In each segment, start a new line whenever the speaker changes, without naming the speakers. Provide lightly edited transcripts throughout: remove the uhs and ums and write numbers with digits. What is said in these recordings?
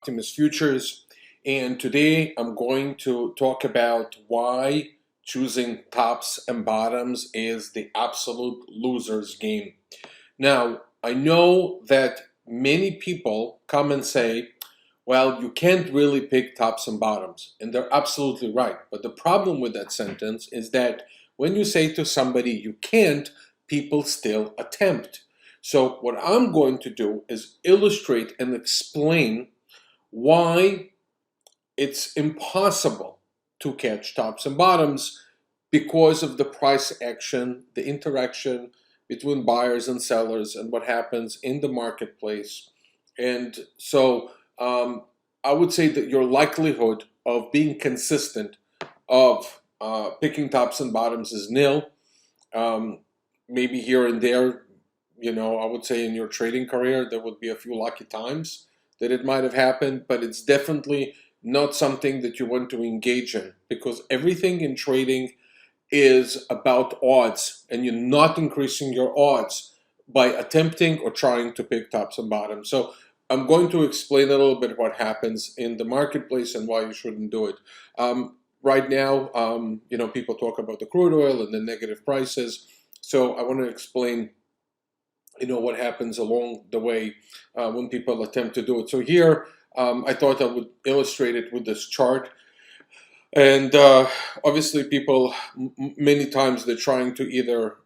Optimus Futures, and today I'm going to talk about why choosing tops and bottoms is the absolute loser's game. Now, I know that many people come and say, well, you can't really pick tops and bottoms, and they're absolutely right. But the problem with that sentence is that when you say to somebody you can't, people still attempt. So what I'm going to do is illustrate and explain why it's impossible to catch tops and bottoms because of the price action, the interaction between buyers and sellers, and what happens in the marketplace. And so I would say that your likelihood of being consistent of picking tops and bottoms is nil. Maybe here and there, I would say in your trading career, there would be a few lucky times that it might have happened, but it's definitely not something that you want to engage in because everything in trading is about odds, and you're not increasing your odds by attempting or trying to pick tops and bottoms. So I'm going to explain a little bit what happens in the marketplace and why you shouldn't do it. Right now, people talk about the crude oil and the negative prices. So I want to explain, what happens along the way when people attempt to do it. So here, I thought I would illustrate it with this chart. And obviously people, many times they're trying to either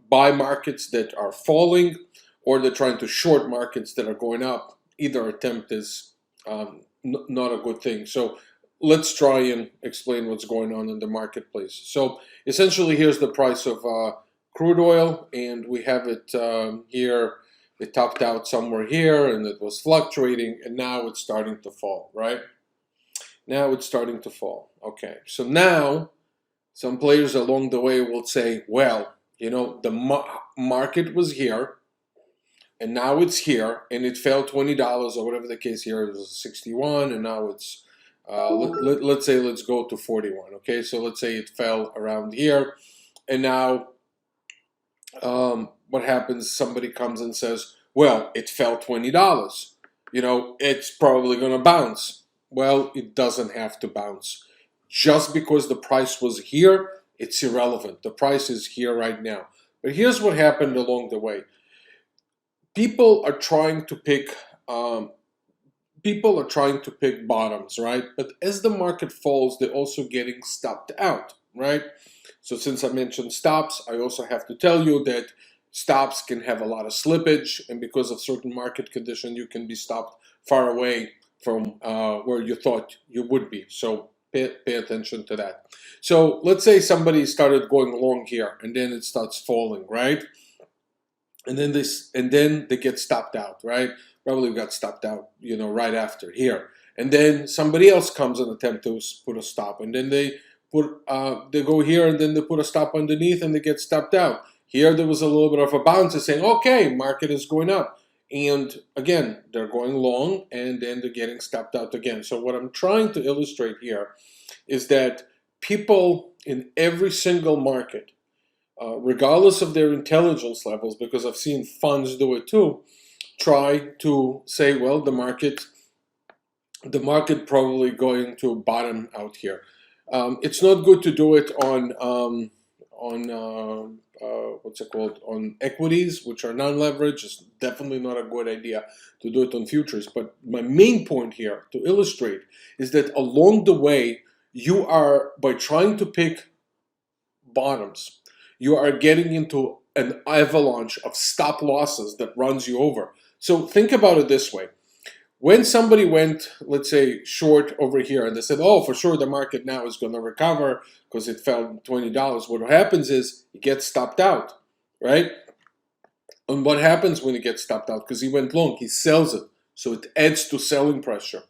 buy markets that are falling or they're trying to short markets that are going up. Either attempt is not a good thing. So let's try and explain what's going on in the marketplace. So essentially here's the price of crude oil, and we have it here. It topped out somewhere here and it was fluctuating, and now it's starting to fall, right? Now it's starting to fall. Okay, so now some players along the way will say, well, the market was here and now it's here and it fell $20 or whatever the case here. It was 61 and now it's, let's say, let's go to 41. Okay, so let's say it fell around here and now what happens? Somebody comes and says, well, it fell $20. It's probably going to bounce. Well, it doesn't have to bounce. Just because the price was here, it's irrelevant. The price is here right now. But here's what happened along the way. People are trying to pick bottoms, right? But as the market falls, they're also getting stopped out, right? So since I mentioned stops, I also have to tell you that stops can have a lot of slippage, and because of certain market condition, you can be stopped far away from where you thought you would be. So pay attention to that. So let's say somebody started going long here and then it starts falling, right? And then they get stopped out, right? Probably got stopped out, right after here. And then somebody else comes and attempt to put a stop, and then they go here and then they put a stop underneath and they get stopped out. Here there was a little bit of a bounce saying, okay, market is going up. And again, they're going long and then they're getting stopped out again. So what I'm trying to illustrate here is that people in every single market, regardless of their intelligence levels, because I've seen funds do it too, try to say, well, the market probably going to bottom out here. It's not good to do it on on equities, which are non-leveraged. It's definitely not a good idea to do it on futures. But my main point here to illustrate is that along the way, you are, by trying to pick bottoms, you are getting into an avalanche of stop losses that runs you over. So think about it this way. When somebody went, let's say, short over here, and they said, oh, for sure the market now is going to recover because it fell $20, what happens is it gets stopped out, right? And what happens when it gets stopped out? Because he went long, he sells it. So it adds to selling pressure.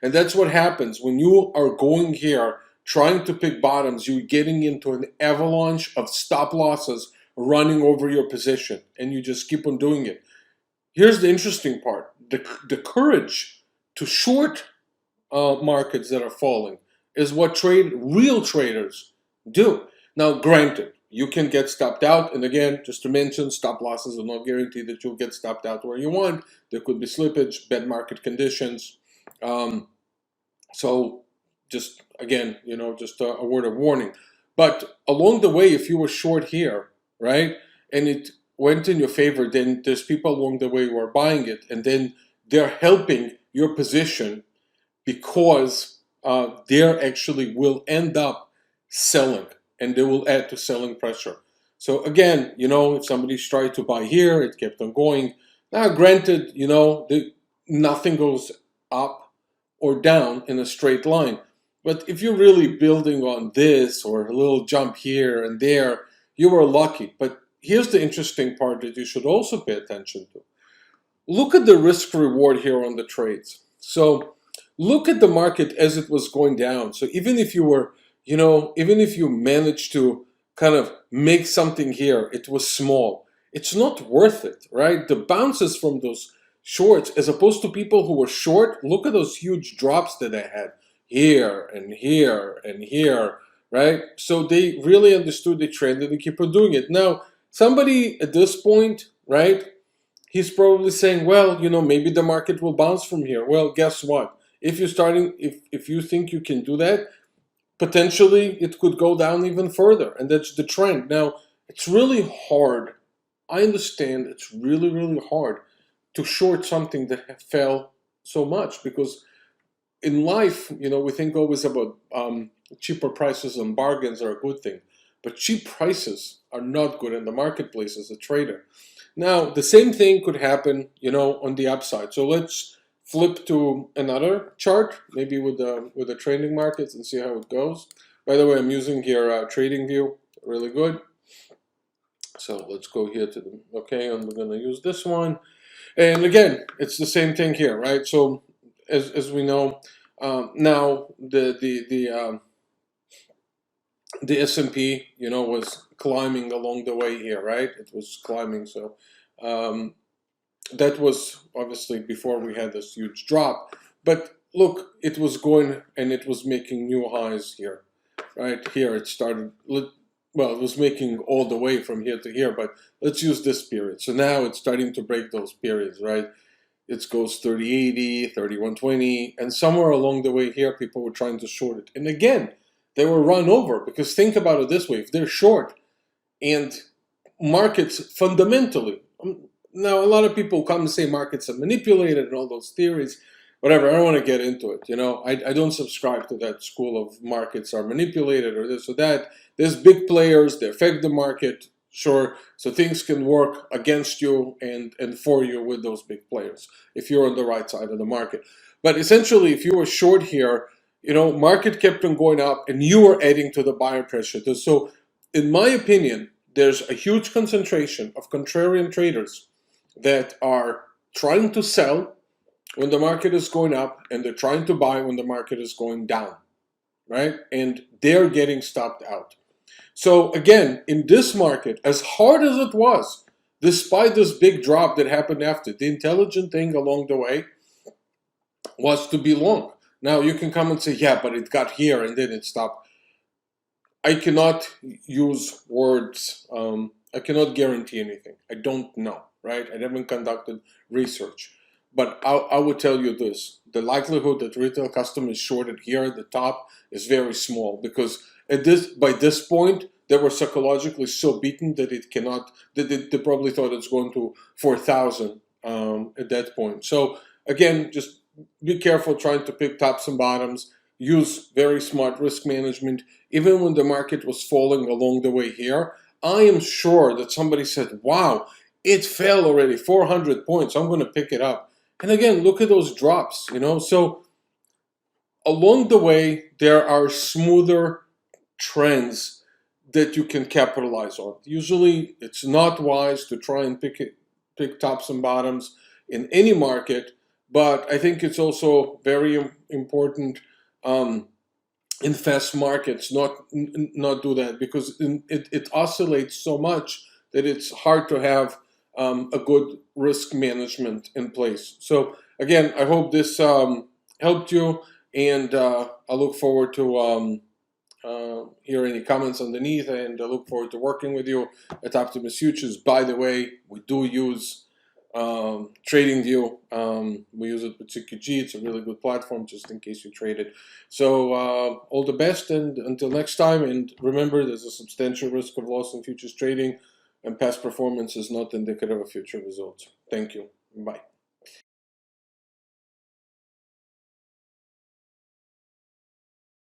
And that's what happens when you are going here trying to pick bottoms. You're getting into an avalanche of stop losses running over your position, and you just keep on doing it. Here's the interesting part. The courage to short markets that are falling is what real traders do. Now, granted, you can get stopped out, and again, just to mention, stop losses are not guaranteed that you'll get stopped out where you want. There could be slippage, bad market conditions, Um, so just again, just a word of warning. But along the way, if you were short here, right, and it went in your favor, then there's people along the way who are buying it, and then they're helping your position because they actually will end up selling, and they will add to selling pressure. So again, if somebody's tried to buy here, it kept on going. Now, granted, nothing goes up or down in a straight line. But if you're really building on this or a little jump here and there, you were lucky. But here's the interesting part that you should also pay attention to. Look at the risk reward here on the trades. So look at the market as it was going down. So even if you were, even if you managed to kind of make something here, it was small. It's not worth it, right? The bounces from those shorts, as opposed to people who were short, look at those huge drops that they had here and here and here, right? So they really understood the trend and they keep on doing it. Now, somebody at this point, right? He's probably saying, well, maybe the market will bounce from here. Well, guess what? If you think you can do that, potentially it could go down even further, and that's the trend. Now, it's really hard. I understand it's really, really hard to short something that fell so much because in life, we think always about cheaper prices and bargains are a good thing, but cheap prices are not good in the marketplace as a trader. Now, the same thing could happen, on the upside. So let's flip to another chart, maybe with the trading markets, and see how it goes. By the way, I'm using here Trading View, really good. So let's go here to the and we're gonna use this one. And again, it's the same thing here, right? So as we know, now the S&P, was climbing along the way here, right? It was climbing, so um, that was obviously before we had this huge drop. But look, it was going and it was making new highs here, right? Here it started. Well, it was making all the way from here to here, but let's use this period. So now it's starting to break those periods, right? It goes 3080, 3120, and somewhere along the way here, people were trying to short it. And again, they were run over because think about it this way: if they're short and markets fundamentally, now a lot of people come and say markets are manipulated and all those theories, whatever. I don't want to get into it. I don't subscribe to that school of markets are manipulated or this or that. There's big players, they affect the market. Sure, so things can work against you and for you with those big players if you're on the right side of the market. But essentially, if you were short here, market kept on going up and you were adding to the buyer pressure. So, in my opinion, there's a huge concentration of contrarian traders that are trying to sell when the market is going up and they're trying to buy when the market is going down, right? And they're getting stopped out. So again, in this market, as hard as it was, despite this big drop that happened after, the intelligent thing along the way was to be long. Now you can come and say, yeah, but it got here and then it stopped. I cannot use words. I cannot guarantee anything. I don't know, right? I haven't conducted research. But I would tell you this: the likelihood that retail customers shorted here at the top is very small because by this point they were psychologically so beaten that it cannot. They probably thought it's going to 4,000 at that point. So again, just be careful trying to pick tops and bottoms. Use very smart risk management. Even when the market was falling along the way here, I am sure that somebody said, "Wow, it fell already 400 points. I'm going to pick it up." And again, look at those drops, So along the way, there are smoother trends that you can capitalize on. Usually, it's not wise to try and pick tops and bottoms in any market, but I think it's also very important in fast markets not do that because it oscillates so much that it's hard to have a good risk management in place. So again, I hope this helped you, and I look forward to hear any comments underneath, and I look forward to working with you at Optimus Futures. By the way, we do use trading view. We use it with CQG. It's a really good platform just in case you trade it. So all the best, and until next time. And remember, there's a substantial risk of loss in futures trading, and past performance is not indicative of future results. Thank you. Bye.